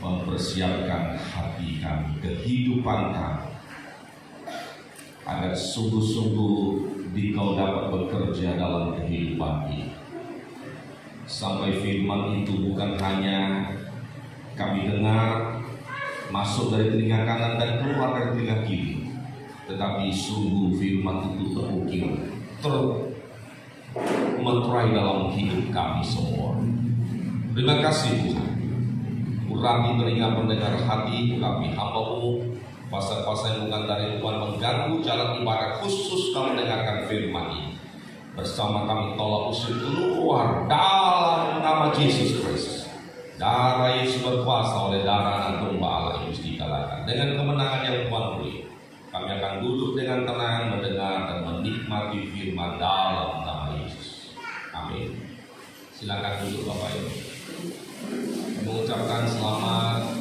mempersiapkan hati kami, kehidupan kami, agar sungguh-sungguh Dikau dapat bekerja dalam kehidupan ini. Sampai firman itu bukan hanya kami dengar masuk dari telinga kanan dan keluar dari telinga kiri, tetapi sungguh firman itu terukir, termeterai dalam hidup kami semua. Terima kasih Tuhan. Urapi telinga pendengar hati kami hamba-Mu, pasal-pasal yang bukan dari Tuhan mengganggu jalan ibadah khusus kami mendengarkan firman ini. Bersama kami tolak usir keluar dalam nama Yesus Kristus. Darah Yesus berkuasa, oleh darah anak domba Allah yang dikalahkan. Dengan kemenangan yang Tuhan beri, kami akan duduk dengan tenang mendengar dan menikmati firman dalam nama Yesus. Amin. Silakan duduk Bapak Ibu. Mengucapkan selamat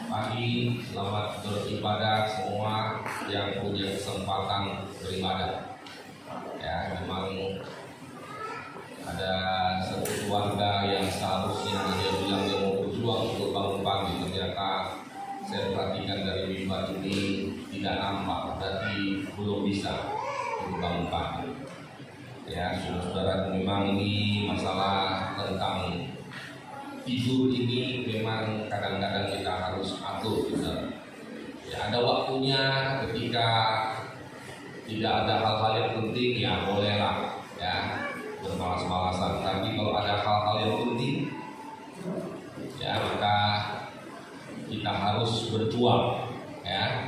pagi, selamat beribadah semua yang punya kesempatan beribadah. Ya, memang ada satu keluarga yang seharusnya dia bilang dia mau berjuang untuk bangun pagi, ternyata saya perhatikan dari mimbar ini tidak nampak, berarti belum bisa untuk bangun pagi. Ya, saudara-saudara, memang ini masalah tentang tidur ini memang kadang-kadang kita harus atur, saudara. Ya, ada waktunya ketika tidak ada hal-hal yang penting, ya bolehlah ya bermalas-malasan. Tapi kalau ada hal-hal yang penting, ya maka kita harus berjuang. Ya,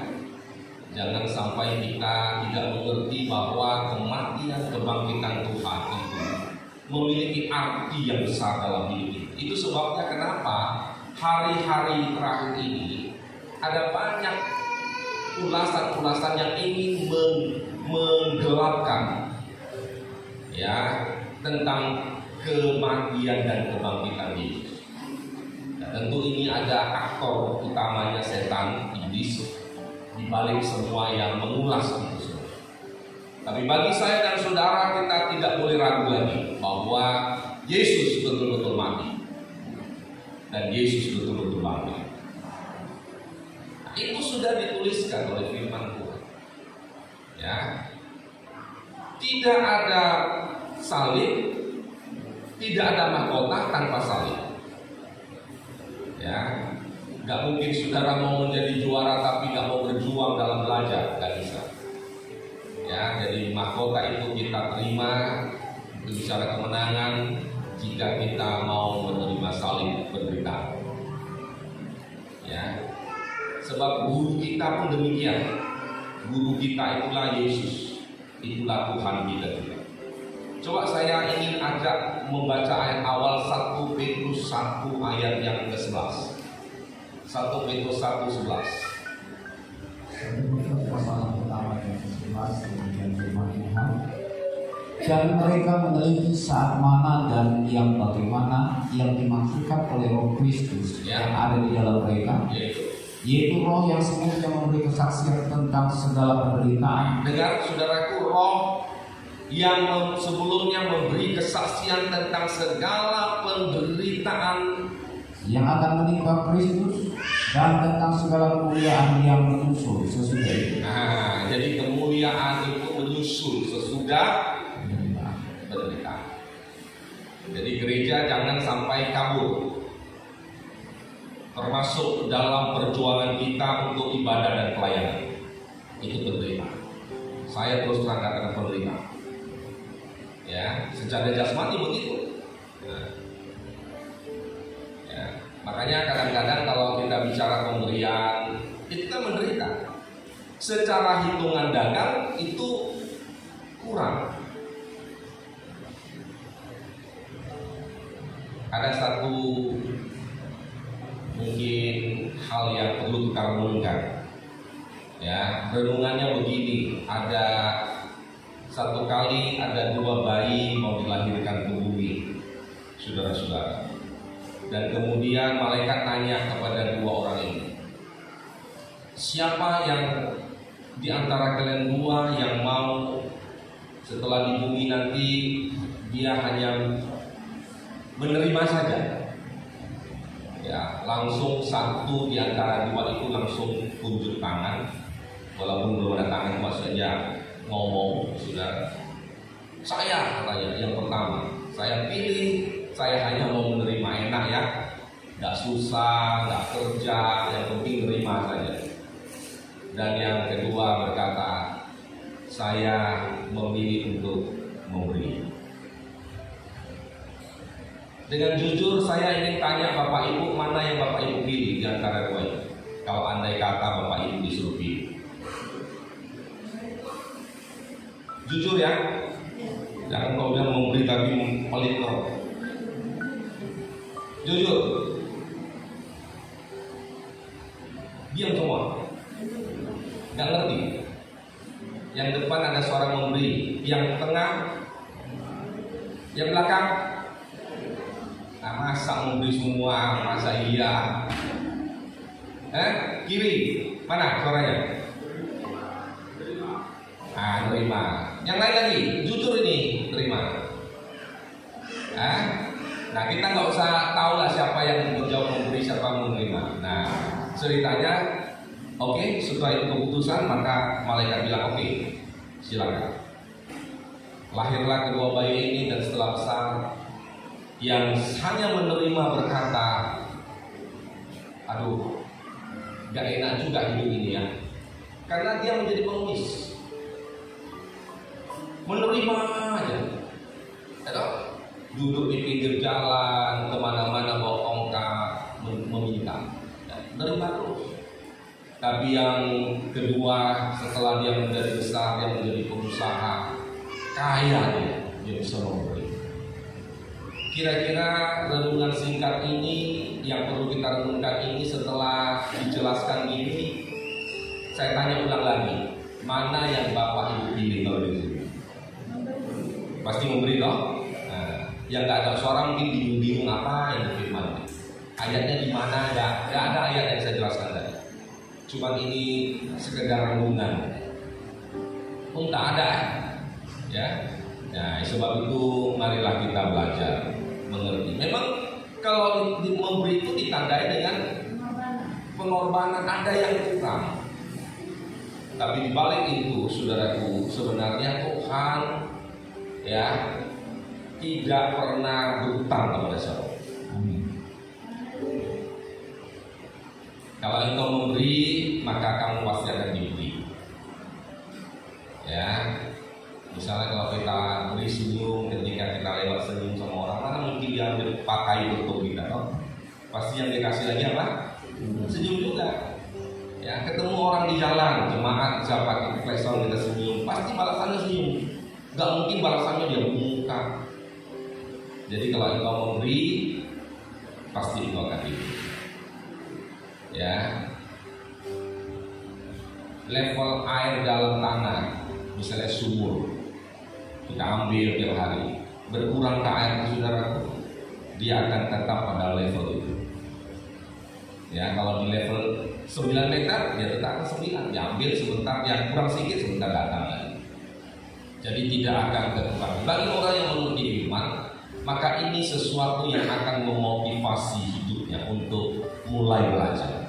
jangan sampai kita tidak mengerti bahwa kematian kebangkitan Tuhan itu memiliki arti yang besar dalam hidup kita. Itu sebabnya kenapa hari-hari terakhir ini ada banyak ulasan-ulasan yang ingin menggelapkan ya tentang kematian dan kebangkitan Yesus. Nah, tentu ini ada aktor utamanya setan, iblis, di balik semua yang mengulas itu semua. Tapi bagi saya dan saudara, kita tidak boleh ragu lagi bahwa Yesus betul-betul mati dan Yesus betul-betul bangkit. Nah, itu sudah dituliskan oleh firman Tuhan. Ya, tidak ada salib, tidak ada mahkota tanpa salib. Ya, nggak mungkin saudara mau menjadi juara tapi nggak mau berjuang dalam belajar, nggak bisa. Ya, jadi mahkota itu kita terima itu bicara kemenangan jika kita mau menerima salib penderitaan. Ya, sebab guru kita pun demikian. Guru kita itulah Yesus, itulah Tuhan kita juga. Coba saya ingin ajak membaca ayat awal 1 Petrus 1 ayat yang ke-11. 1 Petrus 1:11. Dan mereka meneliti saat mana dan yang bagaimana yang dimaksudkan oleh Roh Kristus yang ada di dalam mereka, yaitu Roh yang semuanya memberi kesaksian tentang segala penderitaan. Dengar saudaraku, Roh yang sebelumnya memberi kesaksian tentang segala penderitaan yang akan menimpa Kristus dan tentang segala kemuliaan yang menyusul sesudah itu. Nah, jadi kemuliaan itu menyusul sesudah penderitaan. Jadi gereja jangan sampai kabur, termasuk dalam perjuangan kita untuk ibadah dan pelayanan. Itu penderitaan. Saya terus terang katakan penderitaan. Ya, secara jasmani begitu. Nah, ya, makanya kadang-kadang kalau kita bicara pemberian, kita menderita. Secara hitungan dagang itu kurang. Ada satu mungkin hal yang perlu kita renungkan. Ya, renungannya begini, ada satu kali ada 2 bayi mau dilahirkan ke bumi, saudara-saudara. Dan kemudian malaikat nanya kepada 2 orang ini, siapa yang di antara kalian 2 yang mau setelah di bumi nanti dia hanya menerima saja, Ya, langsung satu di antara dua itu langsung tunjuk tangan, walaupun belum ada tangan, maksudnya ngomong, saudara. Saya katanya yang pertama, saya pilih, saya hanya mau menerima, enak ya, nggak susah, nggak kerja, yang penting nerima saja. Dan yang kedua berkata, saya memilih untuk memberi. Dengan jujur saya ingin tanya Bapak Ibu, mana yang Bapak Ibu pilih di antara dua ini? Kalau andai kata Bapak Ibu disuruh pilih, jujur ya, jangan kau bilang memberi tapi pelit kau. Jujur, diam semua, nggak ngerti. Yang depan ada suara memberi, yang tengah, yang belakang. Nah, masa memberi semua, masa iya? Kiri, mana suaranya? Ah, terima. Yang lain lagi, jujur ini, terima. Nah, kita nggak usah tahu lah siapa yang menjawab memberi, siapa menerima. Nah, ceritanya, oke, setelah itu keputusan, maka malaikat bilang oke, silakan. Lahirlah kedua bayi ini dan setelah besar, yang hanya menerima berkata, aduh, gak enak juga hidup ini ya, karena dia menjadi pengemis, menerima aja, duduk di pinggir jalan, kemana-mana bawa tongkat, meminta, menerima terus. Tapi yang kedua, setelah dia menjadi besar, dia menjadi pengusaha, kaya dia bisa memberi. Kira-kira renungan singkat ini yang perlu kita renungkan ini setelah dijelaskan ini, saya tanya ulang lagi, mana yang Bapak Ibu pilih kalau di sini? Pasti memberi toh? Nah, yang nggak ada suara mungkin bingung-bingung apa yang firman. Ayatnya di mana? Nggak ada ayat yang saya jelaskan tadi. Cuma ini sekedar renungan. Tak ada, ya. Nah, sebab itu marilah kita belajar mengerti. Memang kalau memberi itu ditandai dengan pengorbanan, ada yang kurang. Tapi di balik itu, saudaraku, sebenarnya Tuhan ya tidak pernah berhutang kepada siapa. Kalau engkau memberi, maka kamu pasti akan diberi. Ya. Misalnya kalau kita beri senyum, ketika kita lewat senyum sama orang, mana mungkin dia ambil pakai untuk kita, toh? Pasti yang dikasih lagi apa? Senyum juga. Ya, ketemu orang di jalan, jemaat, siapa kita klakson, kita senyum, pasti balasannya senyum. Gak mungkin balasannya dia muka. Jadi kalau engkau memberi, pasti engkau akan diberi. Ya. Level air dalam tanah, misalnya sumur, kita ambil tiap hari, berkurang ke air, saudara, dia akan tetap pada level itu. Ya, kalau di level 9 meter, dia tetap ke 9, diambil sebentar, yang kurang sedikit sebentar datang lagi. Jadi tidak akan berkurang. Bagi orang yang mengerti iman, maka ini sesuatu yang akan memotivasi hidupnya untuk mulai belajar.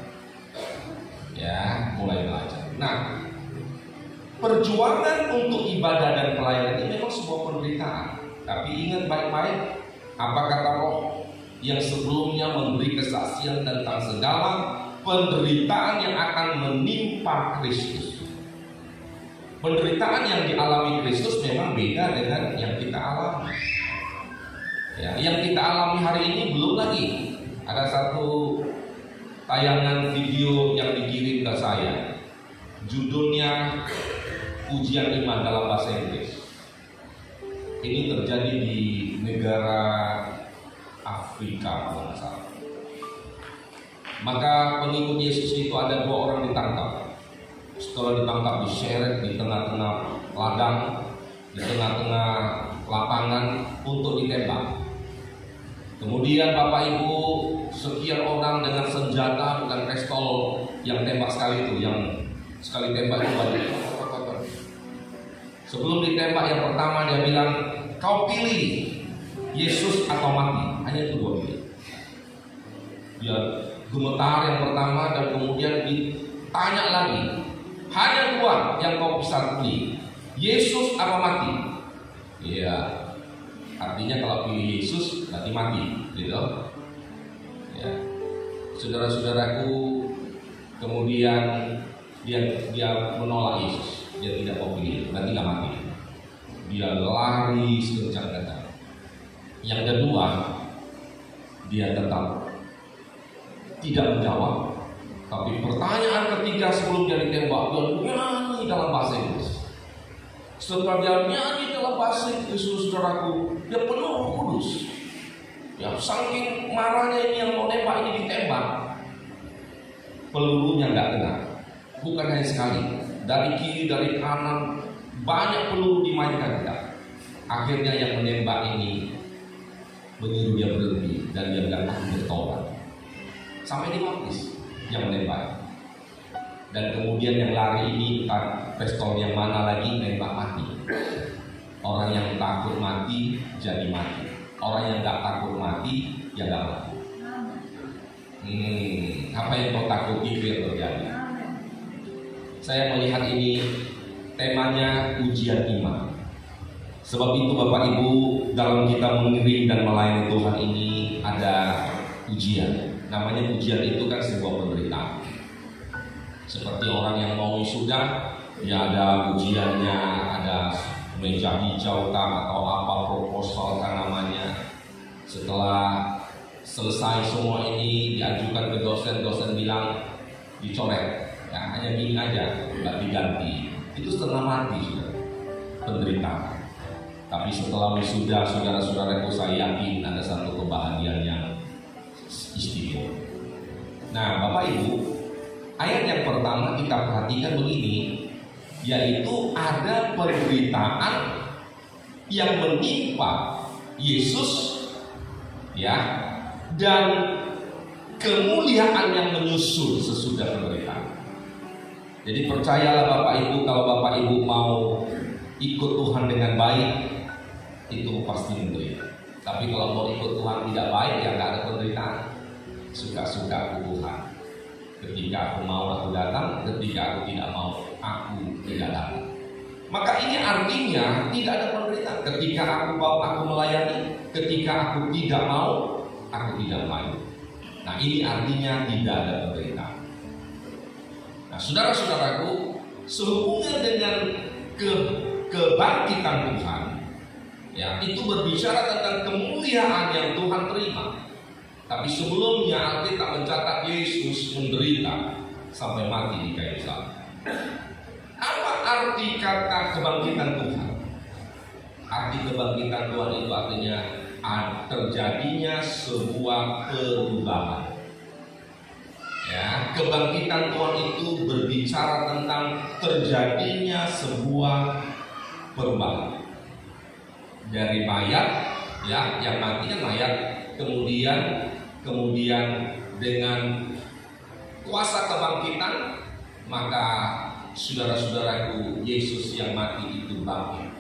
Ya, mulai belajar. Nah, perjuangan untuk ibadah dan pelayanan ini memang sebuah penderitaan. Tapi ingat baik-baik apa kata Roh yang sebelumnya memberi kesaksian tentang segala penderitaan yang akan menimpa Kristus. Penderitaan yang dialami Kristus memang beda dengan yang kita alami. Ya, yang kita alami hari ini belum lagi. Ada satu tayangan video yang dikirim ke saya. Judulnya Ujian Iman dalam bahasa Inggris. Ini terjadi di negara Afrika kalau nggak salah. Maka pengikut Yesus itu ada 2 orang ditangkap. Setelah ditangkap diseret di tengah-tengah ladang, di tengah-tengah lapangan untuk ditembak. Kemudian Bapak Ibu, sekian orang dengan senjata, bukan pistol yang tembak sekali itu, yang sekali tembak itu banyak. Sebelum ditembak yang pertama dia bilang, kau pilih Yesus atau mati. Hanya itu 2 pilihan. Dia gemetar yang pertama dan kemudian ditanya lagi, hanya dua yang kau bisa pilih, Yesus apa mati? Iya, artinya kalau pilih Yesus berarti mati, gitu. Ya. Saudara-saudaraku, kemudian dia menolak Yesus, dia tidak mau pilih, berarti nggak mati. Dia lari sekencang-kencang. Yang kedua, dia tetap tidak menjawab. Tapi pertanyaan ketiga sebelum dia ditembak, dia nyanyi dalam bahasa Inggris. Setelah dia nyanyi dalam bahasa Inggris, saudaraku, dia penuh Roh Kudus. Ya, saking marahnya ini yang mau nembak ini ditembak, pelurunya nggak kena. Bukan hanya sekali, dari kiri, dari kanan, banyak peluru dimainkan dia. Akhirnya yang menembak ini menyuruh dia berhenti dan dia nggak akan bertobat sampai dibaptis yang menembak. Dan kemudian yang lari ini entah pistol yang mana lagi nembak mati. Orang yang takut mati jadi mati. Orang yang nggak takut mati ya nggak mati. Apa yang kau takuti itu yang terjadi. Saya melihat ini temanya ujian iman. Sebab itu Bapak Ibu, dalam kita mengiring dan melayani Tuhan ini ada ujian. Namanya ujian itu kan sebuah penderitaan. Seperti orang yang mau wisuda, ya ada ujiannya, ada meja hijau atau apa proposal kan namanya. Setelah selesai semua ini diajukan ke dosen, dosen bilang dicoret, ya hanya gini aja, nggak diganti. Itu setengah mati sudah, penderitaan. Tapi setelah wisuda, saudara-saudaraku, saya yakin ada satu kebahagiaan yang istimewa. Nah, Bapak Ibu, ayat yang pertama kita perhatikan begini, yaitu ada penderitaan yang menimpa Yesus, ya, dan kemuliaan yang menyusul sesudah penderitaan. Jadi percayalah Bapak Ibu, kalau Bapak Ibu mau ikut Tuhan dengan baik, itu pasti menderita. Tapi kalau mau ikut Tuhan tidak baik, ya nggak ada penderitaan. Suka-suka Tuhan. Ketika aku mau aku datang, ketika aku tidak mau aku tidak datang. Maka ini artinya tidak ada penderitaan. Ketika aku mau aku melayani, ketika aku tidak mau aku tidak main. Nah ini artinya tidak ada penderitaan. Nah saudara-saudaraku, sehubungan dengan kebangkitan Tuhan, ya itu berbicara tentang kemuliaan yang Tuhan terima. Tapi sebelumnya Alkitab mencatat Yesus menderita sampai mati di kayu salib. Apa arti kata kebangkitan Tuhan? Arti kebangkitan Tuhan itu artinya terjadinya sebuah perubahan. Ya, kebangkitan Tuhan itu berbicara tentang terjadinya sebuah perubahan. Dari mayat, ya, yang mati kan mayat, kemudian dengan kuasa kebangkitan, maka saudara-saudaraku, Yesus yang mati itu bangkit.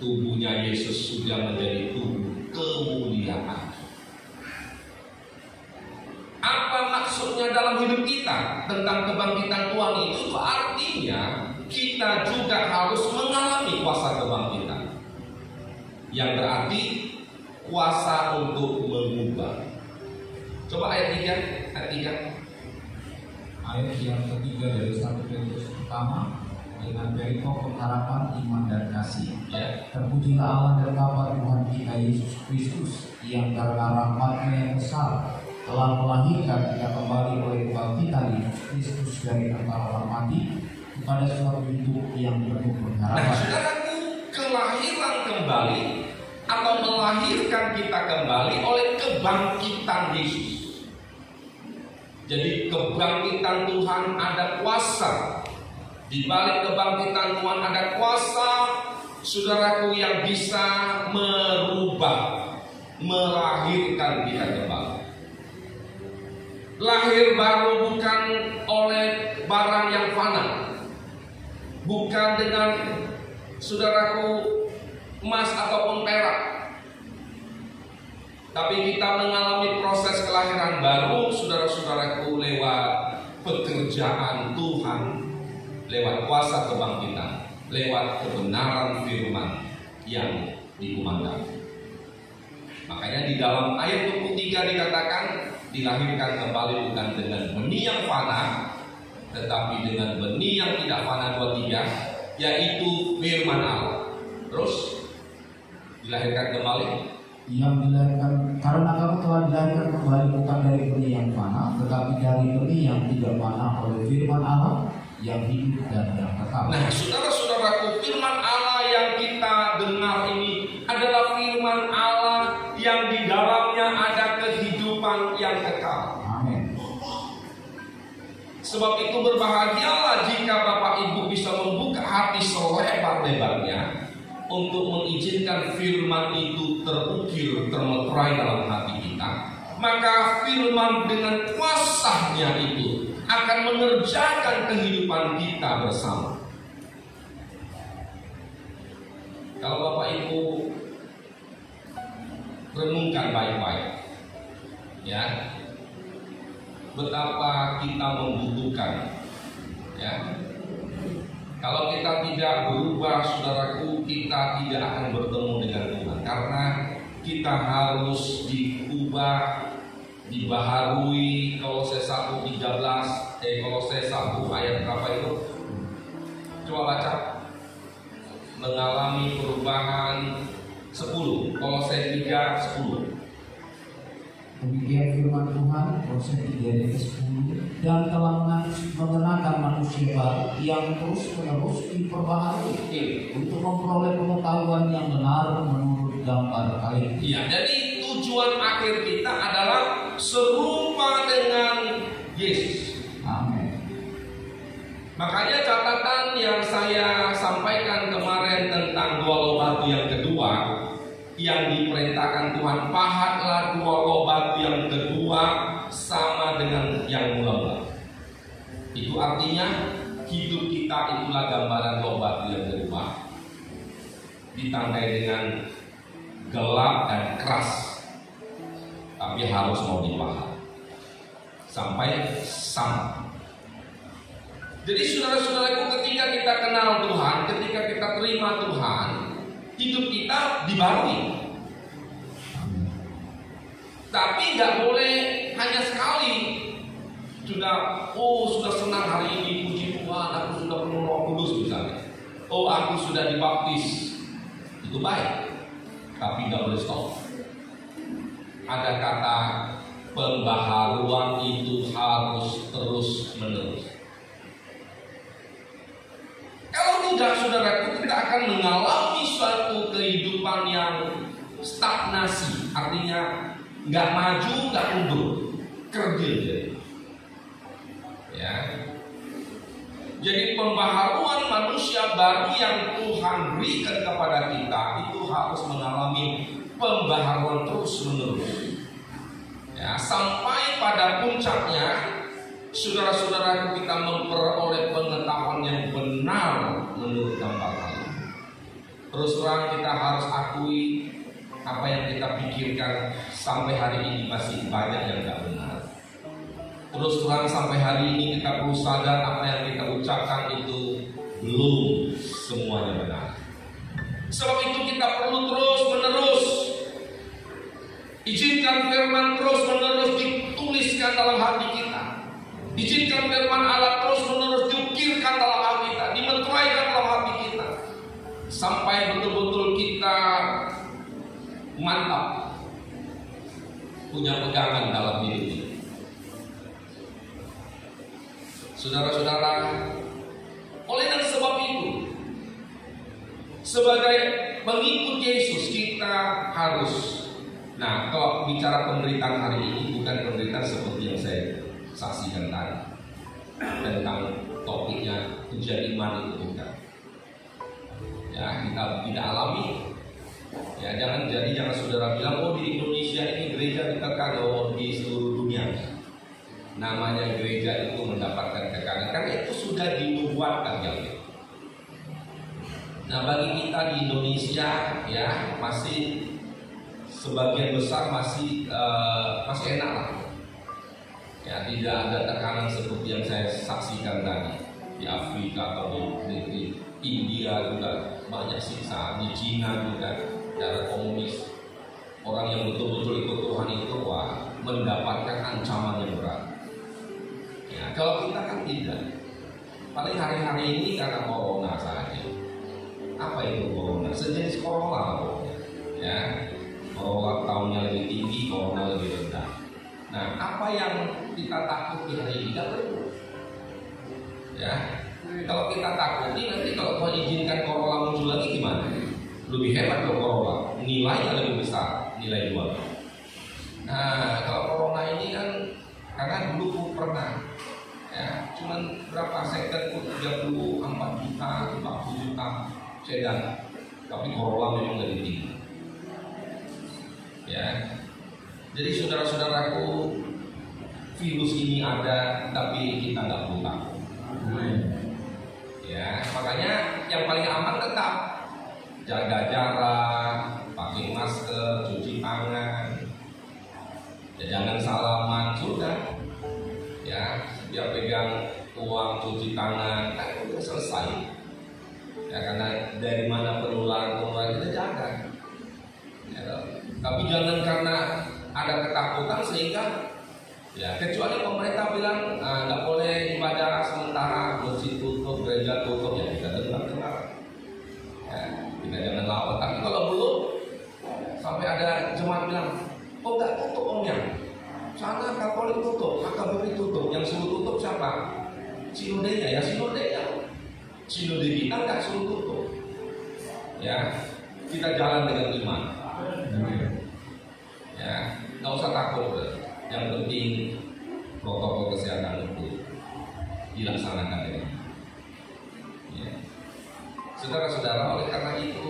Tubuhnya Yesus sudah menjadi tubuh kemuliaan. Apa maksudnya dalam hidup kita tentang kebangkitan Tuhan itu? Artinya kita juga harus mengalami kuasa kebangkitan, yang berarti kuasa untuk mengubah. Coba ayat 3. Ayat yang ketiga dari 1 Petrus pertama, dengan berikut pengharapan iman dan kasih. Ya. Terpujilah Allah dan Bapa Tuhan kita Yesus Kristus, yang karena rahmat-Nya yang besar telah melahirkan kita kembali oleh kebangkitan Yesus Kristus dari antara orang mati kepada suatu hidup yang penuh pengharapan. Nah, saudaraku, kelahiran kembali atau melahirkan kita kembali oleh kebangkitan Yesus. Jadi kebangkitan Tuhan ada kuasa. Di balik kebangkitan Tuhan ada kuasa, saudaraku, yang bisa merubah, melahirkan kita kembali. Lahir baru bukan oleh barang yang fana, bukan dengan, saudaraku, emas ataupun perak, Tapi kita mengalami proses kelahiran baru, saudara-saudaraku, lewat pekerjaan Tuhan, lewat kuasa kebangkitan, lewat kebenaran firman yang dikumandangkan. Makanya di dalam ayat 23 dikatakan, dilahirkan kembali bukan dengan benih yang fana, tetapi dengan benih yang tidak fana. 23, yaitu firman Allah. Terus dilahirkan kembali, yang dilahirkan karena kamu telah dilahirkan kembali bukan dari benih yang fana, tetapi dari benih yang tidak fana, oleh firman Allah yang hidup dan yang kekal. Nah, saudara-saudaraku, firman Allah yang kita dengar ini adalah firman Allah yang di dalamnya ada kehidupan yang kekal. Amin. Sebab itu berbahagialah jika Bapak Ibu bisa membuka hati selebar-lebarnya untuk mengizinkan firman itu terukir, termeterai dalam hati kita. Maka firman dengan kuasanya itu akan mengerjakan kehidupan kita bersama. Kalau Bapak Ibu renungkan baik-baik, ya, betapa kita membutuhkan, ya. Kalau kita tidak berubah, saudaraku, kita tidak akan bertemu dengan Tuhan, karena kita harus diubah, dibaharui. Kolose 1:13, Kolose 1 ayat berapa itu? Coba baca. Mengalami perubahan 10, Kolose 3:10. Demikian firman Tuhan, Kolose 3:10, dan telah mengenakan manusia baru yang terus-menerus diperbaharui untuk memperoleh pengetahuan yang benar menurut gambar kain. Iya, jadi tujuan akhir kita adalah serupa dengan Yesus. Amin. Makanya catatan yang saya sampaikan kemarin tentang dua loh batu yang kedua, yang diperintahkan Tuhan, pahatlah dua loh batu yang kedua sama dengan yang mula-mula. Itu artinya hidup kita itulah gambaran loh batu yang kedua, ditandai dengan gelap dan keras, tapi harus mau dipahat sampai sama. Jadi saudara-saudaraku, ketika kita kenal Tuhan, ketika kita terima Tuhan, hidup kita dibarui. Tapi nggak boleh hanya sekali. Sudah senang hari ini, puji Tuhan, aku sudah penuh Roh Kudus misalnya. Aku sudah dibaptis. Itu baik, tapi nggak boleh stop. Ada kata pembaharuan itu harus terus menerus. Kalau tidak, saudaraku, kita akan mengalami suatu kehidupan yang stagnasi, artinya nggak maju, nggak mundur, kerdil jadi. Ya. Jadi pembaharuan manusia baru yang Tuhan berikan kepada kita itu harus mengalami pembaharuan terus menerus. Ya, sampai pada puncaknya, saudara-saudara, kita memperoleh pengetahuan yang benar menurut gambar Allah. Terus terang kita harus akui apa yang kita pikirkan sampai hari ini masih banyak yang tidak benar. Terus terang sampai hari ini kita perlu sadar apa yang kita ucapkan itu belum semuanya benar. Sebab itu kita perlu terus menerus izinkan firman terus menerus dituliskan dalam hati kita. Izinkan firman Allah terus menerus diukirkan dalam hati kita, dimeteraikan dalam hati kita, sampai betul-betul kita mantap punya pegangan dalam hidup ini. Saudara-saudara, oleh dan sebab itu, sebagai pengikut Yesus kita harus, kalau bicara pemberitaan hari ini bukan pemberitaan seperti yang saya saksikan tadi tentang topiknya ujian iman itu bukan. Ya, kita tidak alami. Ya, jangan saudara bilang, di Indonesia ini gereja ditekan, di seluruh dunia. Namanya gereja itu mendapatkan tekanan karena itu sudah dinubuatkan ya. Nah, bagi kita di Indonesia ya masih sebagian besar masih enak lah. Ya, tidak ada tekanan seperti yang saya saksikan tadi di Afrika atau di India juga banyak siksaan, di Cina juga cara komunis. Orang yang betul-betul ikut Tuhan itu mendapatkan ancaman yang berat. Ya, kalau kita kan tidak. Paling hari-hari ini karena corona saja. Apa itu corona? Sejenis corona pokoknya. Ya, corona tahunnya lebih tinggi, corona lebih rendah. Nah, apa yang kita takuti hari ini tidak perlu. Ya, kalau kita takuti nanti kalau Tuhan izinkan corona muncul lagi gimana? Lebih hebat loh corona, nilainya lebih besar, nilai jual. Nah, kalau corona ini kan karena dulu pernah, ya, cuman berapa second 34 juta, 40 juta sedan, tapi corona memang lebih tinggi. Ya, jadi saudara-saudaraku, virus ini ada, tapi kita nggak perlu takut. Ya, makanya yang paling aman tetap jaga jarak, pakai masker, cuci tangan, ya, jangan salaman, sudah. Ya, setiap pegang uang cuci tangan, kan udah selesai. Ya, karena dari mana penularan kita jaga. Ya, tapi jangan karena ada ketakutan sehingga, ya, kecuali pemerintah bilang nggak boleh ibadah sementara, masjid tutup, gereja tutup, ya kita dengar. Ya, kita jangan lawan. Tapi kalau belum, sampai ada jemaat bilang, oh nggak tutup omnya, sana Katolik tutup, HKBP tutup, yang suruh tutup siapa? Sinodenya, ya sinodenya. Sinode kita nggak suruh tutup. Ya, kita jalan dengan iman. Ya, nggak usah takut. Yang penting protokol kesehatan itu dilaksanakan dengan. Ya. Saudara-saudara, oleh karena itu,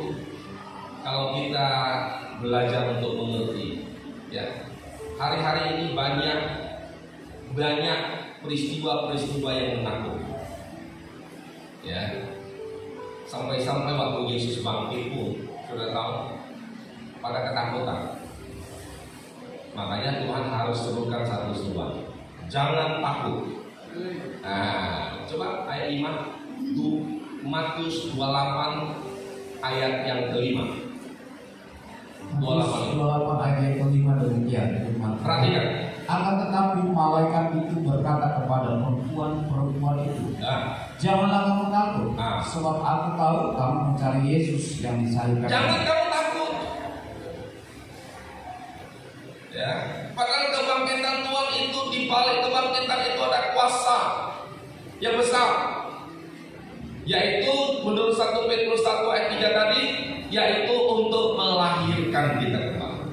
kalau kita belajar untuk mengerti, ya, hari-hari ini banyak peristiwa-peristiwa yang menakutkan. Ya, sampai-sampai waktu Yesus bangkit pun, sudah tahu, pada ketakutan. Makanya Tuhan harus serukan satu seruan, jangan takut. Nah, coba ayat 5, Matius 28 ayat yang kelima. 28 ayat yang kelima demikian. Perhatikan. Akan tetapi malaikat itu berkata kepada perempuan itu, janganlah kamu takut, sebab aku tahu kamu mencari Yesus yang disalibkan. Jangan kamu takut. Ya, padahal kebangkitan Tuhan itu, di balik kebangkitan itu ada kuasa yang besar, yaitu menurut 1 Petrus 1 ayat 3 tadi, yaitu untuk melahirkan kita kembali.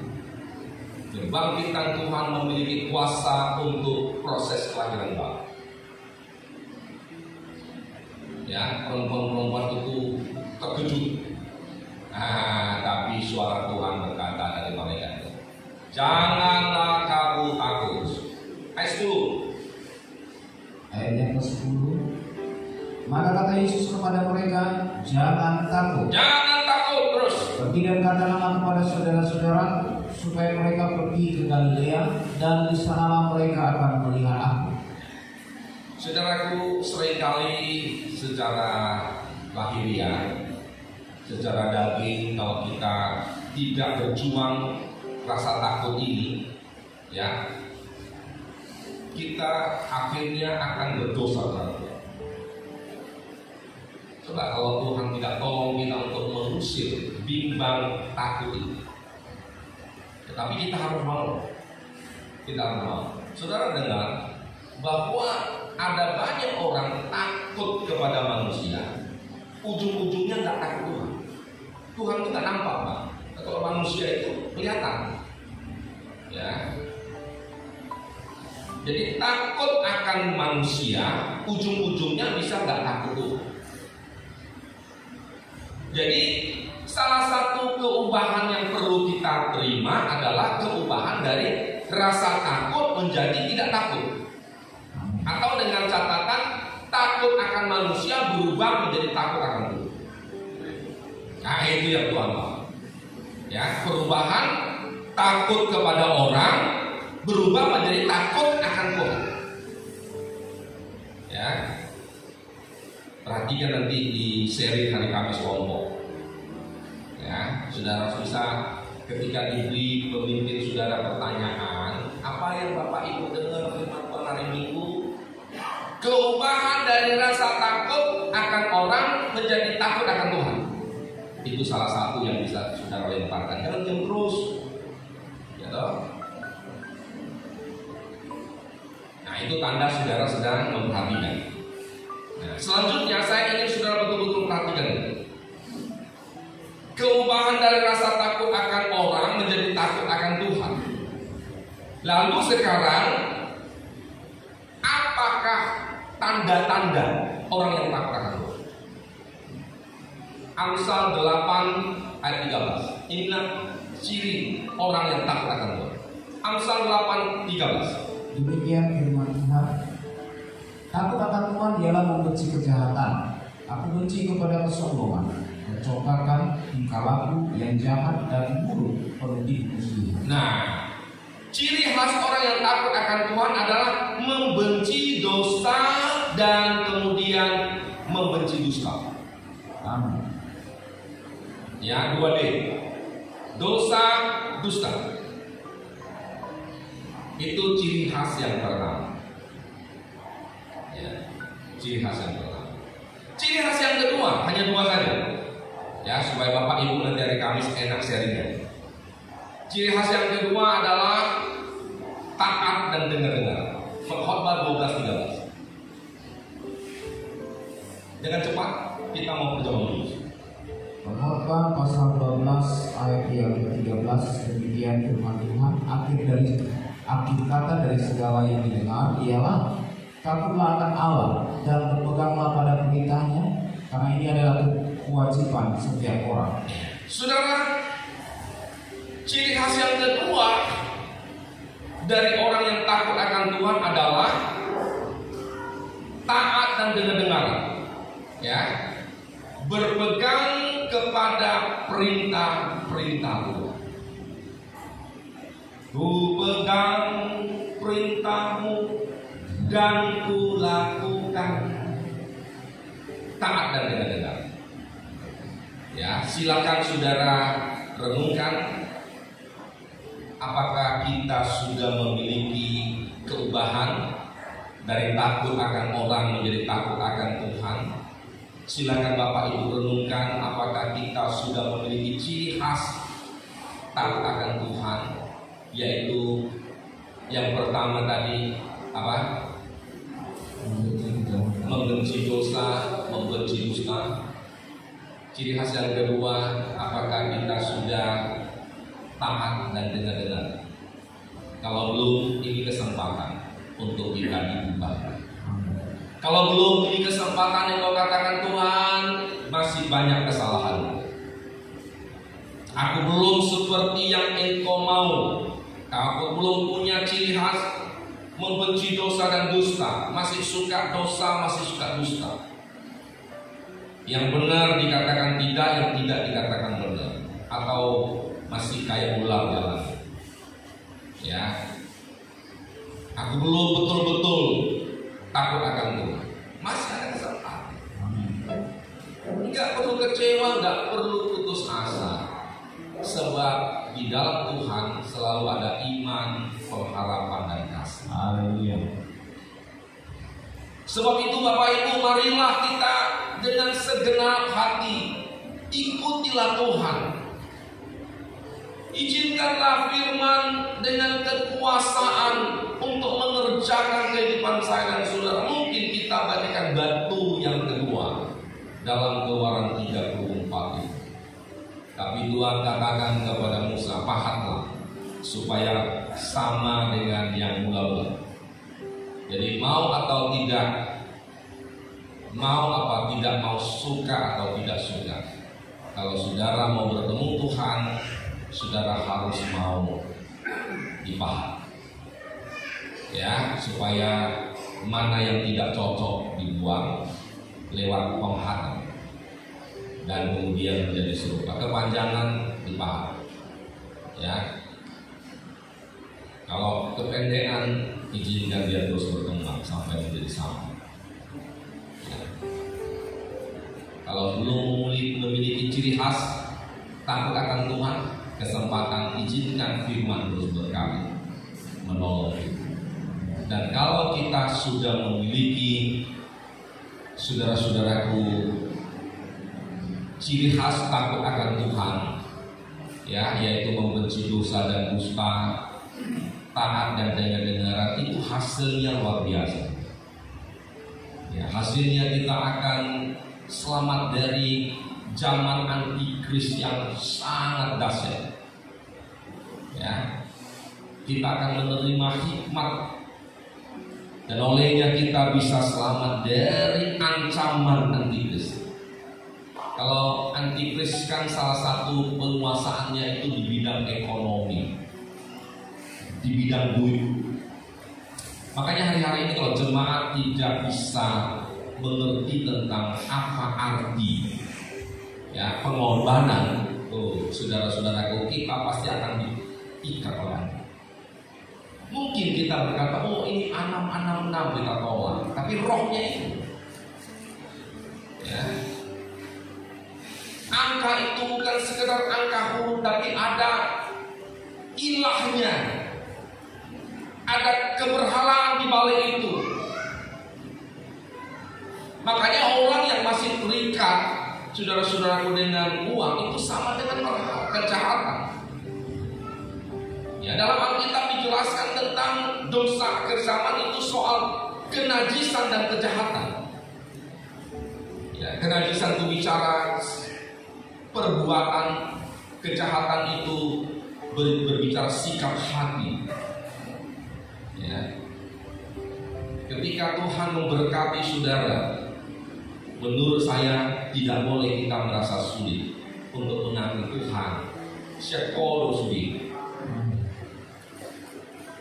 Kebangkitan Tuhan memiliki kuasa untuk proses kelahiran baru. Ya, perempuan-perempuan itu terkejut. Tapi suara Tuhan berkata dari malaikat, janganlah kamu takut. Ayat 10. Ayat yang ke-10. Maka kata Yesus kepada mereka, jangan takut. Jangan takut terus. Pergi dan katakanlah kepada saudara-saudara supaya mereka pergi ke Galilea, dan di sanalah mereka akan melihat aku. Saudaraku, seringkali secara lahiriah, secara daging, kalau kita tidak berjuang rasa takut ini, ya, kita akhirnya akan berdosa terhadap. Coba kalau Tuhan tidak tolong kita untuk mengusir bimbang takut ini. Tetapi kita harus mau. Kita harus mau. Saudara dengar bahwa ada banyak orang takut kepada manusia, ujung-ujungnya nggak takut Tuhan. Tuhan itu nggak nampak, Pak. Kalau manusia itu kelihatan. Ya. Jadi takut akan manusia, ujung-ujungnya bisa nggak takut Tuhan. Jadi salah satu keubahan yang perlu kita terima adalah keubahan dari rasa takut menjadi tidak takut. Atau dengan catatan takut akan manusia berubah menjadi takut akan Tuhan. Nah, itu yang Tuhan mau. Ya, perubahan takut kepada orang berubah menjadi takut akan Tuhan. Ya, perhatikan nanti di seri hari Kamis kelompok. Ya, saudara susah ketika diberi pemimpin saudara pertanyaan, apa yang Bapak Ibu dengar firman Tuhan hari Minggu? Keubahan dari rasa takut akan orang menjadi takut akan Tuhan. Itu salah satu yang bisa saudara lemparkan. Jangan diam terus, ya toh? Nah, itu tanda saudara sedang memperhatikan. Nah, selanjutnya saya ingin saudara betul-betul perhatikan. Keubahan dari rasa takut akan orang menjadi takut akan Tuhan. Lalu sekarang, apakah tanda-tanda orang yang takut akan Tuhan? Amsal 8 ayat 13. Inilah ciri orang yang takut akan Tuhan. Amsal 8:13. Demikian firman Tuhan. Takut akan Tuhan ialah membenci kejahatan. Aku benci kepada kesombongan, mencongkakkan tingkah laku yang jahat dan buruk penuh diskusi. Nah, ciri khas orang yang takut akan Tuhan adalah membenci dosa dan kemudian membenci dusta. Amin. Ya, 2D. Dosa, dusta. Itu ciri khas yang pertama. Ya, ciri khas yang pertama. Ciri khas yang kedua, hanya 2 saja. Ya, supaya Bapak Ibu nanti hari Kamis enak sharingnya. Ciri khas yang kedua adalah taat dan dengar-dengar. Khotbah 12:13. Jangan cepat, kita mau berjamaah dulu. Khotbah pasal 12 ayat yang ke-13. Demikian firman Tuhan. Akhir kata dari segala yang didengar ialah takutlah akan Allah dan berpeganglah pada perintahnya, karena ini adalah kewajiban setiap orang. Saudara, ciri khas yang kedua dari orang yang takut akan Tuhan adalah taat dan dengar-dengar. Ya, berpegang kepada perintah-perintah Tuhan. Ku pegang perintahmu dan ku lakukan. Taat dan dengar-dengar. Ya, silakan saudara renungkan, apakah kita sudah memiliki keubahan dari takut akan orang menjadi takut akan Tuhan. Silakan Bapak Ibu renungkan, apakah kita sudah memiliki ciri khas takut akan Tuhan, yaitu yang pertama tadi apa? Membenci dosa, membenci dusta. Ciri khas yang kedua, apakah kita sudah taat dan dengar-dengar? Kalau belum, ini kesempatan untuk kita diubah. Kalau belum, ini kesempatan yang kau katakan, Tuhan, masih banyak kesalahan. Aku belum seperti yang Engkau mau. Aku belum punya ciri khas membenci dosa dan dusta, masih suka dosa, masih suka dusta. Yang benar dikatakan tidak, yang tidak dikatakan benar, atau masih kayak ular jalan. Ya, aku belum betul-betul takut akan Tuhan. Masih ada kesempatan. Enggak perlu kecewa, enggak perlu putus asa, sebab di dalam Tuhan selalu ada iman, pengharapan dan kasih. Haleluya. Sebab itu Bapak Ibu, marilah kita dengan segenap hati ikutilah Tuhan. Izinkanlah firman dengan kekuasaan untuk mengerjakan kehidupan saya dan saudara. Mungkin kita bagikan batu yang kedua dalam Keluaran 34 itu. Tapi Tuhan katakan kepada Musa, pahatlah supaya sama dengan yang mula-mula. Jadi mau atau tidak, mau apa tidak mau, suka atau tidak suka, kalau saudara mau bertemu Tuhan, saudara harus mau dipahat. Ya, supaya mana yang tidak cocok dibuang lewat pemahatan dan kemudian menjadi serupa. Kepanjangan dipahat. Ya, Kalau kependekan, izinkan dia terus berkembang sampai menjadi sama. Ya. Kalau belum memiliki ciri khas takut akan Tuhan, kesempatan izinkan firman terus berkarya menolong kita. Dan kalau kita sudah memiliki, saudara-saudaraku, ciri khas takut akan Tuhan, ya, yaitu membenci dosa dan dusta, taat dan dengar-dengaran, itu hasilnya luar biasa. Ya, hasilnya kita akan selamat dari zaman antikris yang sangat dahsyat. Ya, kita akan menerima hikmat, dan olehnya kita bisa selamat dari ancaman antikris. Kalau antikris kan salah satu penguasaannya itu di bidang ekonomi, di bidang duit. Makanya hari-hari ini kalau jemaat tidak bisa mengerti tentang apa arti, ya, pengorbanan, saudara-saudaraku, kita pasti akan diikat oleh. Mungkin kita berkata, oh ini 666 kita tolak, tapi rohnya itu, ya, angka itu bukan sekedar angka huruf, tapi ada ilahnya, ada keberhalaan di balik itu. Makanya orang yang masih terikat, saudara-saudaraku, dengan uang itu sama dengan kejahatan. Ya, dalam Alkitab dijelaskan tentang dosa akhir zaman itu soal kenajisan dan kejahatan. Ya, kenajisan itu bicara perbuatan, kejahatan itu berbicara sikap hati. Ya. Ketika Tuhan memberkati saudara, menurut saya tidak boleh kita merasa sulit untuk mengakui Tuhan. Syekolo sulit.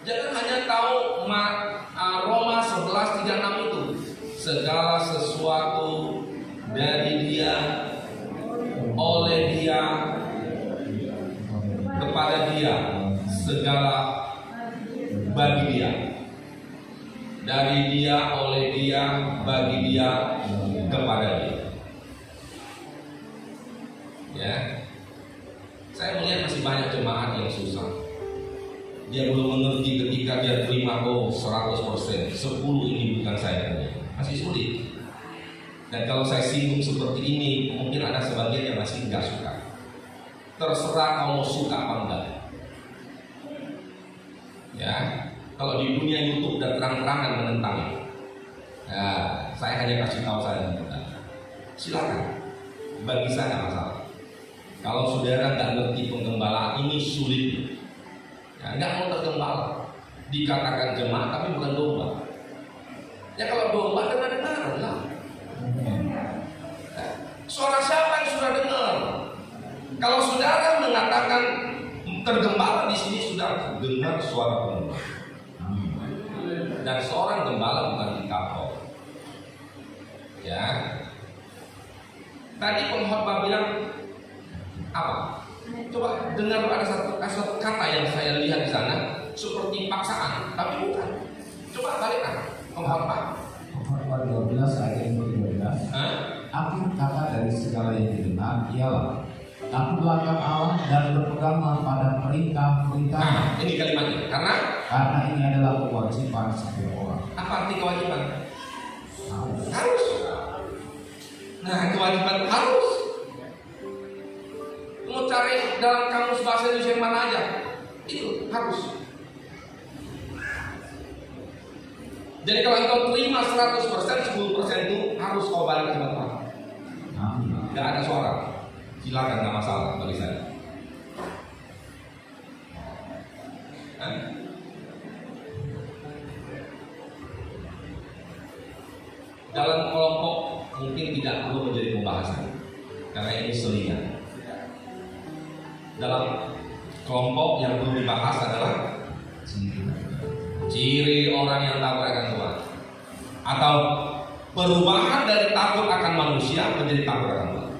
Jangan hanya tahu Roma 11:36 itu, segala sesuatu dari Dia, oleh Dia, kepada Dia, segala bagi Dia, dari Dia, oleh Dia, bagi Dia, kepada Dia. Ya, saya melihat masih banyak jemaat yang susah. Dia belum mengerti ketika dia terima 100%, 10 ini bukan saya punya, masih sulit. Dan kalau saya singgung seperti ini, mungkin ada sebagian yang masih nggak suka. Terserah kamu suka apa enggak. Ya, kalau di dunia YouTube dan terang-terangan menentang, ya, saya hanya kasih tahu saya menentang. Silakan, bagi saya nggak masalah. Kalau saudara nggak ngerti penggembalaan ini sulit, ya, nggak mau tergembala, dikatakan jemaat tapi bukan domba. Ya kalau domba dengar-dengar lah. Suara siapa yang sudah dengar? Kalau saudara mengatakan tergembala, di sini sudah dengar suara gembala. Dan seorang gembala bukan diktator. Ya. Tadi pengkhotbah bilang apa? Coba dengar, ada satu kata yang saya lihat di sana seperti paksaan, tapi bukan. Coba balik pengkhotbah. Pengkhotbah 12 ayat 13. Akhir kata dari segala yang didengar ialah takutlah Allah dan berpeganglah pada perintah-perintah. Ini kalimatnya. Karena ini adalah kewajiban setiap orang. Apa arti kewajiban? Harus. Nah, kewajiban harus. Mau cari dalam kamus bahasa Indonesia yang mana aja, itu harus. Jadi kalau engkau terima 100%, 10% itu harus kau balik ke Tuhan. Gak ada suara, silakan, gak masalah bagi saya. Dalam kelompok mungkin tidak perlu menjadi pembahasan, karena ini selingan. Dalam kelompok yang perlu dibahas adalah ciri orang yang takut akan Tuhan, atau perubahan dari takut akan manusia menjadi takut akan Tuhan.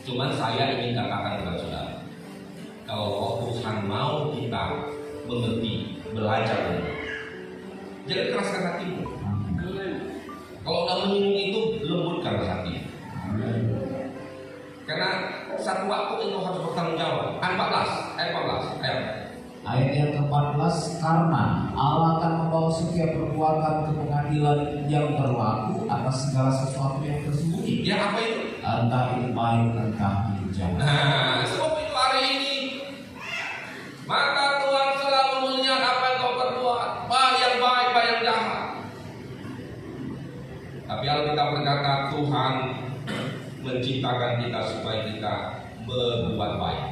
Cuman saya ingin katakan kepada saudara, kalau Tuhan mau kita mengerti, belajar. Jangan keraskan hatimu. Kalau udah menyinggung itu, lembutkan hati. Karena satu waktu itu harus bertanggung jawab. Ayat 14. Ayat yang ke-14, karena Allah akan membawa setiap perbuatan ke pengadilan yang berlaku atas segala sesuatu yang tersembunyi. Ya, apa itu? Entah itu baik, entah itu jahat. Nah, sebab itu hari ini maka Tuhan selalu melihat apa yang kau perbuat, baik yang baik, baik yang jahat. Tapi Alkitab berkata Tuhan menciptakan kita supaya kita berbuat baik.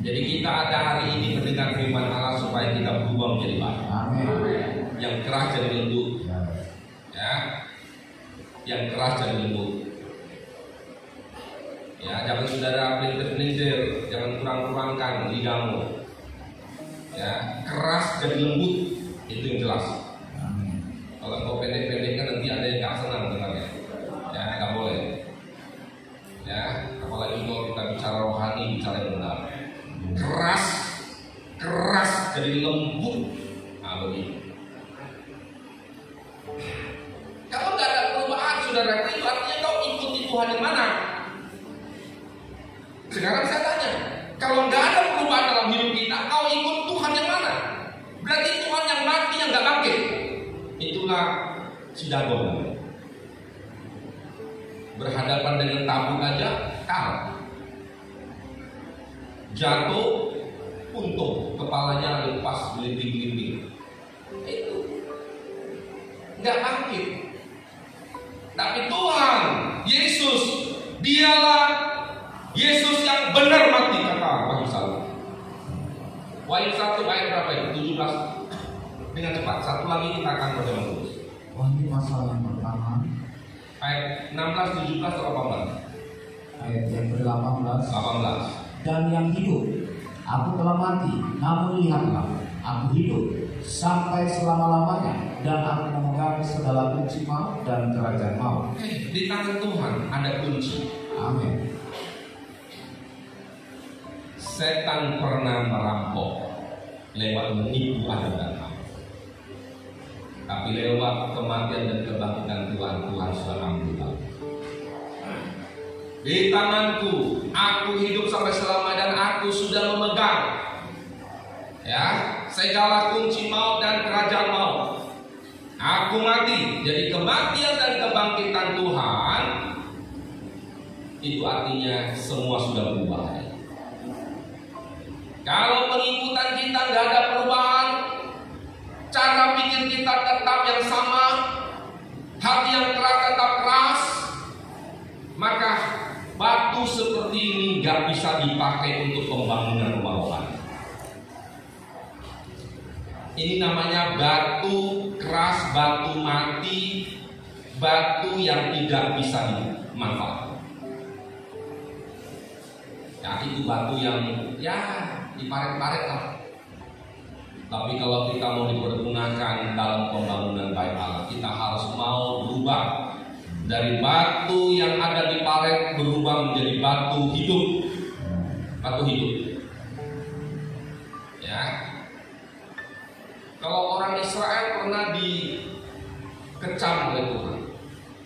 Jadi kita ada hari ini mendengar firman Allah supaya kita berubah menjadi baik. Amin. Yang keras jadi lembut, ya. Yang keras jadi lembut. Ya, jangan saudara pelintir-pelintir, jangan kurang-kurangkan lidahmu. Ya, keras jadi lembut, itu yang jelas. Kalau kau pendek-pendekkan nanti ada yang gak senang dengarnya. Ya, gak boleh. Ya, apalagi kalau kita bicara rohani, bicara yang benar. Keras jadi lembut. Nah, begitu. Kalau nggak ada perubahan, saudara, itu artinya kau ikuti Tuhan yang mana? Sekarang saya tanya, kalau nggak ada perubahan dalam hidup kita, kau ikut Tuhan yang mana? Berarti Tuhan yang mati, yang nggak bangkit. Itulah si Dagon. Berhadapan dengan tabung aja, kalah. Jatuh, untung kepalanya lepas gelinding-gelinding. Itu nggak bangkit. Tapi Tuhan Yesus, dialah Yesus yang benar mati, kata Wahyu 1. Wahyu 1 ayat berapa itu? 17. Dengan cepat, satu lagi kita akan berjalan terus. Wahyu pasal yang pertama Ayat 16, 17, 18. Ayat yang ke-18. 18. Dan yang hidup, aku telah mati, namun lihatlah, aku hidup sampai selama-lamanya, dan aku memegang segala kunci maut dan kerajaan maut. Di tangan Tuhan ada kunci. Amin. Setan pernah merampok lewat menipu Adam dan Hawa. Tapi lewat kematian dan kebangkitan Tuhan, Tuhan sudah ambil. Di tanganku, aku hidup sampai selama dan aku sudah memegang, ya, segala kunci maut dan kerajaan maut. Aku mati, jadi kematian dan kebangkitan Tuhan itu artinya semua sudah berubah. Kalau pengikutan kita nggak ada perubahan, cara pikir kita tetap yang sama, hati yang keras tetap keras, maka batu seperti ini nggak bisa dipakai untuk pembangunan rumah rohani. Ini namanya batu keras, batu mati, batu yang tidak bisa dimanfaatkan. Ya, itu batu yang ya diparet-paret lah. Tapi kalau kita mau dipergunakan dalam pembangunan bait Allah, kita harus mau berubah. Dari batu yang ada di paret berubah menjadi batu hidup. Batu hidup. Ya. Kalau orang Israel pernah dikecam oleh Tuhan.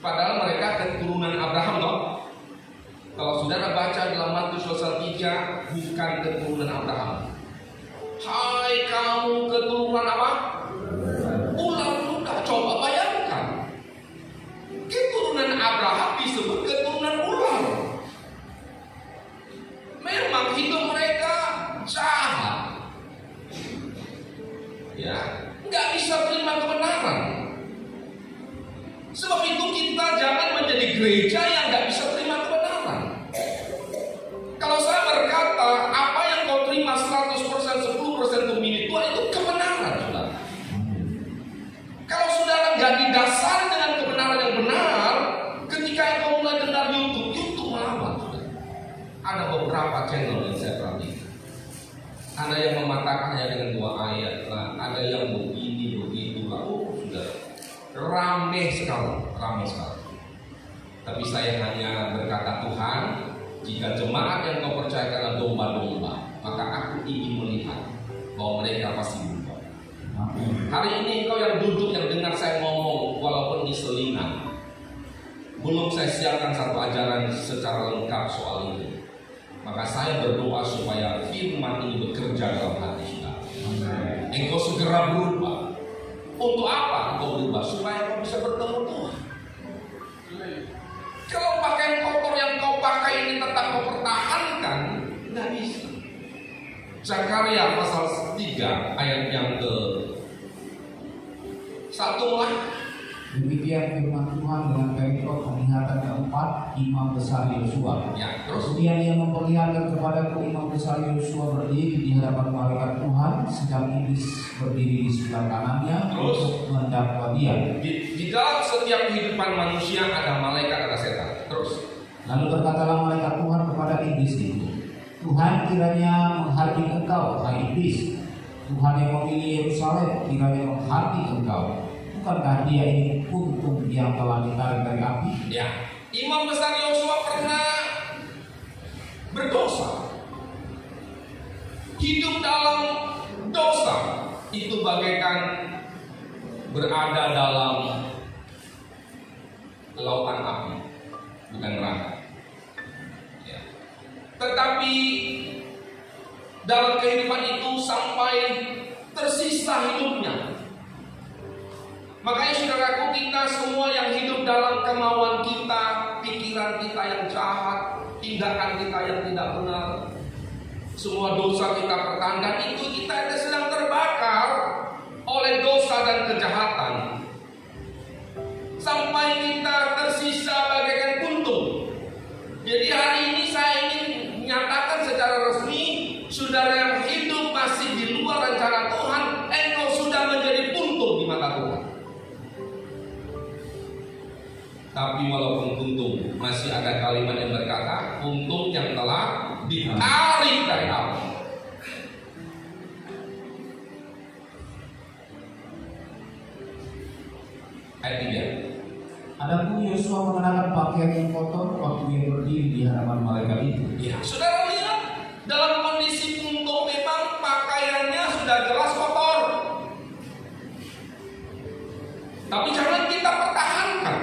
Padahal mereka keturunan Abraham loh. Kalau saudara baca dalam Matius pasal 3, bukan keturunan Abraham. Hai kamu keturunan apa? Ular luka. Coba bayangkan. Keturunan Abraham disebut keturunan ular. Memang hidup mereka jahat. Ya, nggak bisa terima kebenaran. Sebab itu kita jangan menjadi gereja yang nggak bisa terima kebenaran. Kalau saya berkata apa yang kau terima 100%, 10% demi Tuhan itu kebenaran, saudara. Kalau saudara nggak didasari dengan kebenaran yang benar, ketika engkau mulai dengar YouTube melawan, saudara. Ada beberapa channel yang saya perhatikan. Ada yang mematakan hanya dengan 2 ayat, lah. Ada yang begini, begitu, lah. Oh, sudah ramai sekali. Tapi saya hanya berkata, Tuhan, jika jemaat yang kau percayakan adalah domba-domba, maka aku ingin melihat bahwa mereka pasti berubah. Hari ini kau yang duduk yang dengar saya ngomong, walaupun ini selingan, belum saya siapkan satu ajaran secara lengkap soal ini. Maka saya berdoa supaya firman ini bekerja dalam hati kita. Engkau segera berubah. Untuk apa engkau berubah? Supaya kau bisa bertemu Tuhan. Kalau pakaian kotor yang kau pakai ini tetap kau pertahankan, nggak bisa. Zakaria pasal 3 ayat yang ke 1 mulai. Demikian firman Tuhan dengan perikop penglihatan keempat imam besar Yosua. Ya, terus kemudian ia memperlihatkan kepadaku imam besar Yosua berdiri di hadapan malaikat Tuhan, sedang iblis berdiri di sebelah kanannya untuk mendakwa dia. Di dalam setiap kehidupan manusia ada malaikat, ada setan. Terus lalu berkatalah malaikat Tuhan kepada iblis itu, Tuhan kiranya menghati engkau, hai iblis. Tuhan yang memilih Yerusalem kiranya menghati engkau. Bukankah dia ini puntung yang telah ditarik dari api? Ya, imam besar Yosua pernah berdosa. Hidup dalam dosa itu bagaikan berada dalam lautan api, bukan neraka. Ya. Tetapi dalam kehidupan itu sampai tersisa hidupnya. Makanya saudaraku, kita semua yang hidup dalam kemauan kita, pikiran kita yang jahat, tindakan kita yang tidak benar, semua dosa kita pertahankan, itu kita sedang terbakar oleh dosa dan kejahatan. Sampai kita tersisa bagaikan puntung. Jadi hari ini saya ingin menyatakan secara resmi, saudara yang hidup masih di luar rencana Tuhan, engkau sudah menjadi puntung di mata Tuhan. Tapi walaupun puntung, masih ada kalimat yang berkata puntung yang telah ditarik dari api. Ayat 3. Adapun Yosua mengenakan pakaian yang kotor waktu ia berdiri di hadapan malaikat itu. Ya, saudara lihat, dalam kondisi puntung memang pakaiannya sudah jelas kotor. Tapi jangan kita pertahankan.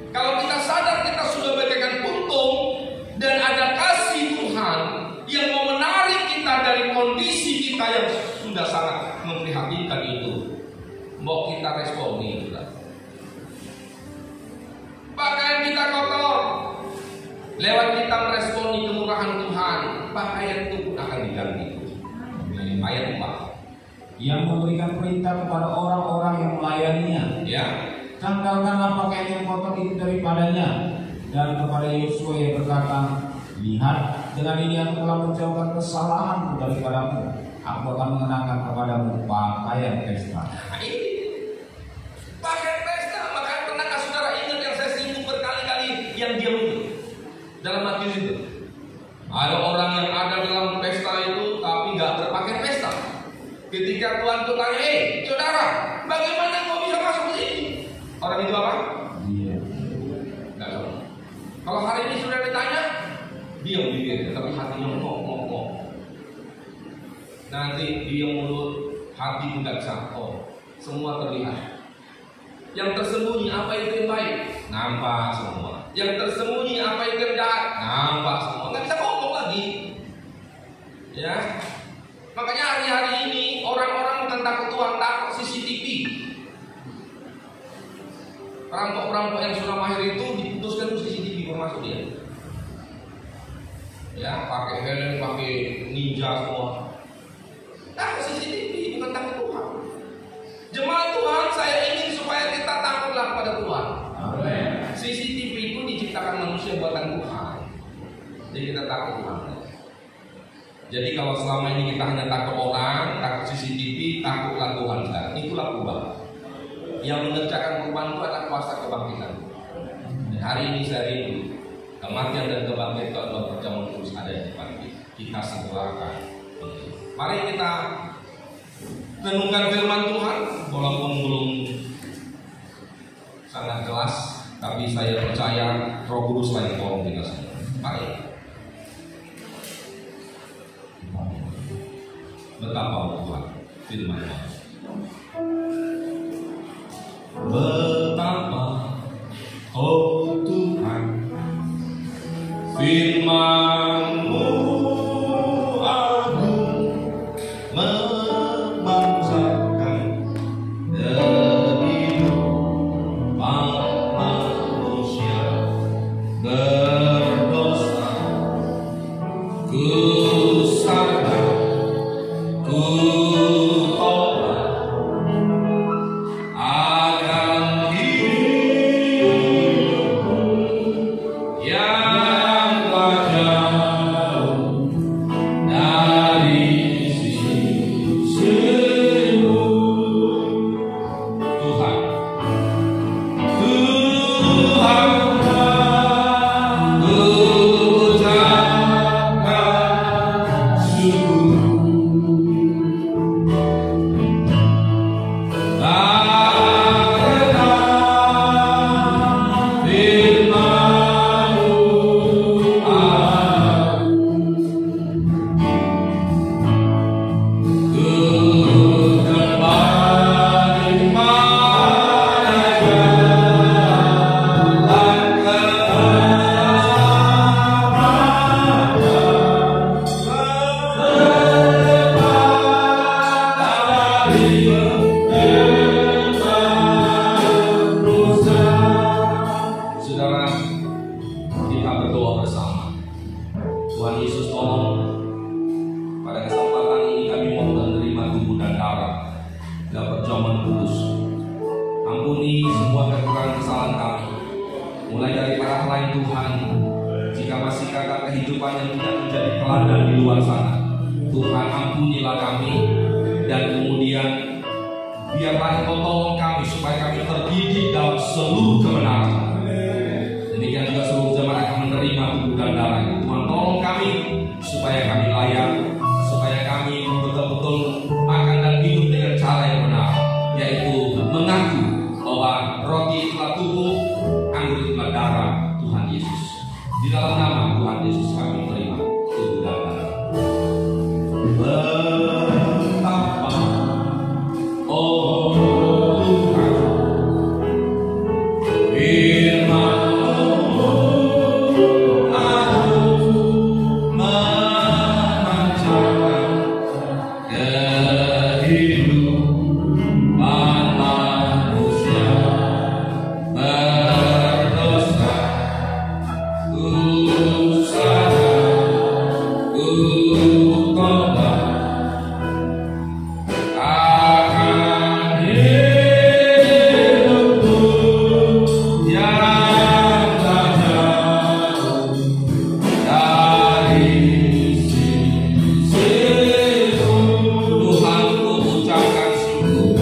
Kalau kita sadar kita sudah bagaikan puntung dan ada kasih Tuhan yang mau menarik kita dari kondisi kita yang sudah sangat memprihatinkan itu, mau kita responi juga. Pakaian kita kotor, lewat kita meresponi kemurahan Tuhan, pakaian itu pun akan diganti. Ayat 4. Yang memberikan perintah kepada orang-orang yang melayaninya. Ya. Tanggalkanlah pakaian yang kotor itu daripadanya. Dan kepada Yosua yang berkata, lihat, dengan ini aku telah menjauhkan kesalahanmu daripadamu. Aku akan mengenakan kepadamu pakaian pesta. Nah, ini pakaian pesta. Makanya pernahkah saudara ingat yang saya singgung berkali-kali, yang diam itu dalam hadis itu? Ada orang yang ada dalam pesta itu tapi nggak berpakaian pesta. Ketika Tuhan itu tanya, saudara, bagaimana kau bisa masuk ke sini? Orang itu apa? Iya. Nggak tahu. Kalau hari ini sudah ditanya, diam bibirnya, tapi hatinya ngomong. Nanti dia mulut, hati tidak jatuh, semua terlihat. Yang tersembunyi apa itu yang baik, nampak semua. Yang tersembunyi apa itu yang jahat, nampak semua. Nggak bisa ngomong lagi. Ya. Makanya hari-hari ini orang-orang bukan takut Tuhan, takut CCTV. Perampok-perampok yang sudah mahir itu diputuskan CCTV masuk dia. Ya, pakai helm, pakai ninja semua. Takut CCTV, bukan takut Tuhan. Jemaat Tuhan, saya ingin supaya kita takutlah kepada Tuhan. Amen. CCTV itu diciptakan manusia buatan Tuhan. Jadi kita takut Tuhan. Jadi kalau selama ini kita hanya takut orang, takut CCTV, takutlah Tuhan. Itulah perubahan. Yang mengerjakan perubahan itu adalah kuasa kebangkitan. Dan hari ini saya rindu kematian dan kebangkitan itu adalah perjamuan terus ada di depan kita segerakan. Mari kita renungkan firman Tuhan, walaupun belum sangat jelas, tapi saya percaya Roh Kudus lagi tolong kita semua. Mari. Betapa Tuhan. firman-Nya. Betapa oh Tuhan, firman-Mu agung, memancarkan kehidupan manusia berdosa. Ku sadar, ku tobat akan hidupku yang telah jauh dari sisimu. Tuhan, Tuhan, ku ucapkan syukur. Saudara, kita berdoa bersama. Tuhan Yesus, tolong pada kesempatan ini kami mau menerima tubuh dan darah dan perjamuan kudus. Ampuni semua kekurangan kesalahan kami, mulai dari para pelayan Tuhan. Jika masih kakak kehidupan yang tidak menjadi teladan di luar sana, Tuhan ampunilah kami, dan kemudian biarlah Engkau tolong kami supaya kami terdidik dalam seluruh kebenaran. Demikian juga seluruh jemaat akan menerima tubuh dan darah. Tuhan tolong kami supaya kami layak, supaya kami betul-betul makan dan hidup dengan cara yang benar, yaitu mengaku bahwa roti itulah tubuh, anggur itulah darah Tuhan Yesus. Di dalam nama Tuhan Yesus kami terima tubuh dan darah. Betapa oh Tuhan, firman-Mu agung, memancarkan kehidupan manusia berdosa. Ku sadar, ku tobat akan hidupku yang telah jauh dari sisimu. Tuhan, ku ucapkan syukur.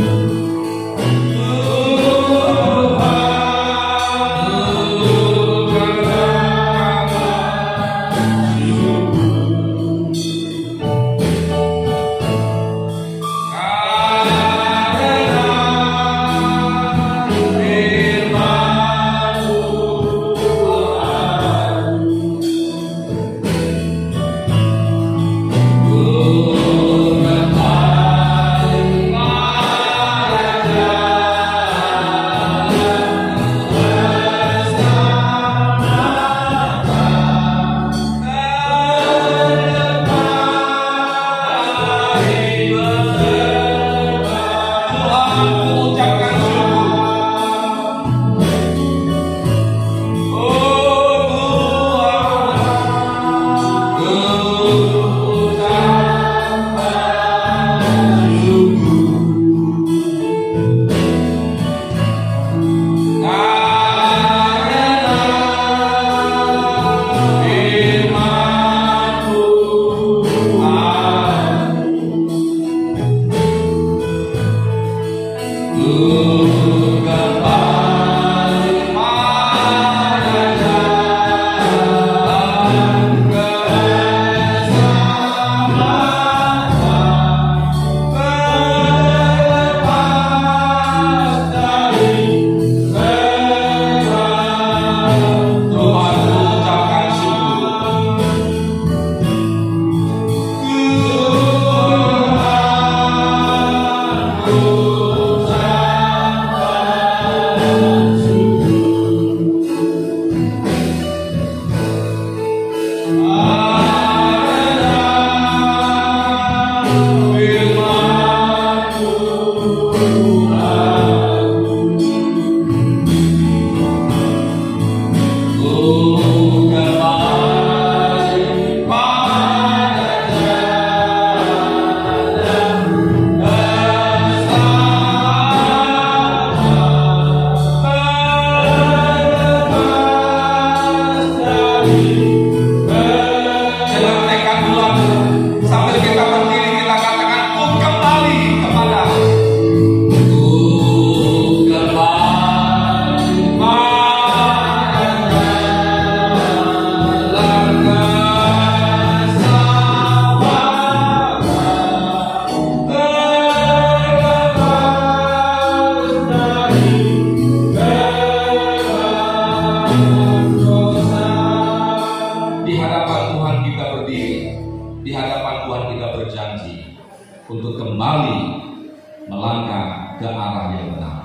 ke arah yang benar.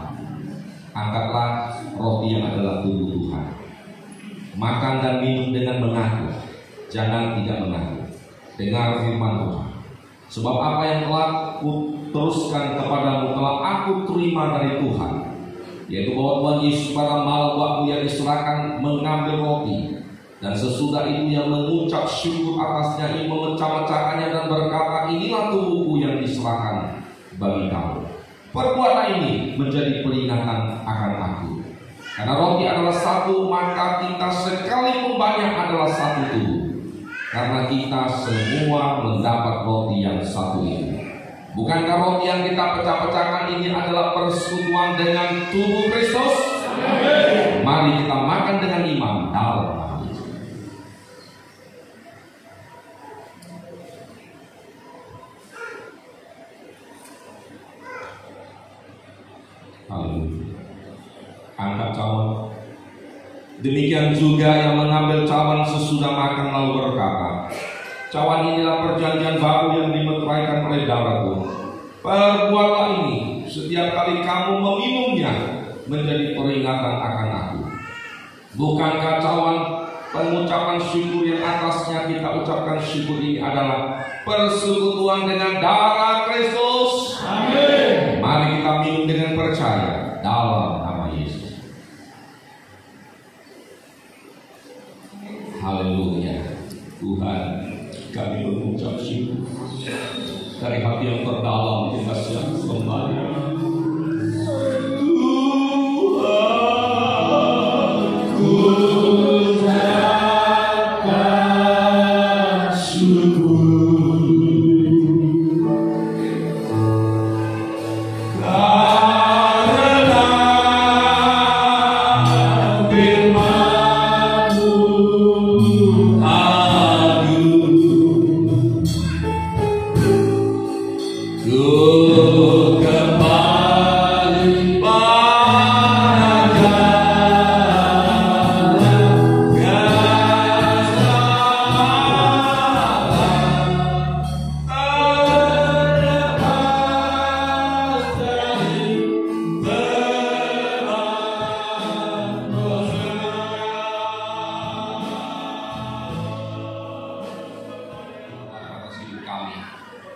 Angkatlah roti yang adalah tubuh Tuhan. Makan dan minum dengan mengaku, jangan tidak mengaku. Dengar firman Tuhan. Sebab apa yang telah kuteruskan kepadamu telah aku terima dari Tuhan, yaitu bahwa Tuhan Yesus pada malam waktu yang diserahkan mengambil roti, dan sesudah itu yang mengucap syukur atasnya, ia memecah-mecahkannya dan berkata, inilah tubuhku yang diserahkan bagi kamu. Perbuatlah ini menjadi peringatan akan aku. Karena roti adalah satu, maka kita sekalipun banyak adalah satu tubuh. Karena kita semua mendapat roti yang satu itu. Bukankah roti yang kita pecah-pecahkan ini adalah persekutuan dengan tubuh Kristus? Amin. Mari kita makan dengan iman dalam nama Yesus. Haleluya. Angkat cawan. Demikian juga yang mengambil cawan sesudah makan lalu berkata, cawan inilah perjanjian baru yang dimeteraikan oleh darahku. Perbuatlah ini setiap kali kamu meminumnya menjadi peringatan akan aku. Bukankah cawan pengucapan syukur yang atasnya kita ucapkan syukur ini adalah persekutuan dengan darah Kristus? Amin. Mari kita minum dengan percaya dalam nama Yesus. Haleluya. Tuhan, kami mengucap syukur dari hati yang terdalam kita siap kembali.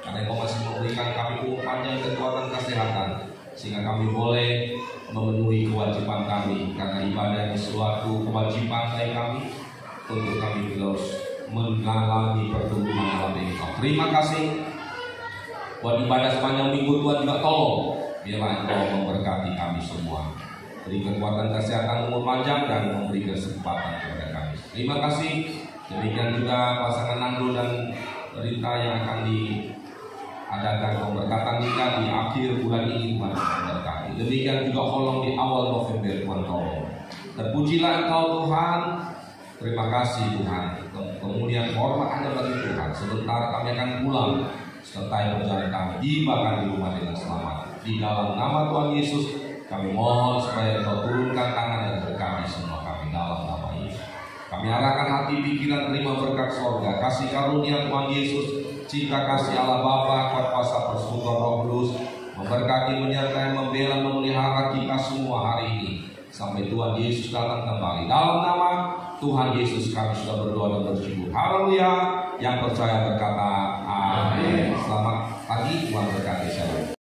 Karena Engkau masih memberikan kami umur panjang, kekuatan, kesehatan, sehingga kami boleh memenuhi kewajiban kami. Karena ibadah ini suatu kewajiban bagi kami, untuk kami terus mengalami pertumbuhan dalam Engkau. Terima kasih buat ibadah sepanjang minggu. Tuhan juga tolong, biarlah Engkau memberkati kami semua, beri kekuatan, kesehatan, umur panjang, dan memberi kesempatan kepada kami. Terima kasih. Demikian juga pasangan Nando dan Rita yang akan diadakan pemberkatan nikah di akhir bulan ini, Tuhan memberkati. Demikian juga Holong di awal November, Tuhan tolong. Terpujilah Engkau Tuhan. Terima kasih Tuhan. Kemudian hormat hanya bagi Tuhan. Sebentar kami akan pulang serta perjalanan kami tibakan di rumah dengan selamat. Di dalam nama Tuhan Yesus kami mohon supaya Engkau turunkan tangan dan berkati semua kami dalam nama Yesus. Kami arahkan hati pikiran terima berkat sorga, kasih karunia Tuhan Yesus, cinta kasih Allah Bapa, kuat kuasa persekutuan Roh Kudus memberkati, menyertai, membela, memelihara kita semua hari ini sampai Tuhan Yesus datang kembali. Dalam nama Tuhan Yesus kami sudah berdoa dan bersyukur. Haleluya. Yang percaya berkata amin. Selamat pagi, Tuhan berkati. Shalom.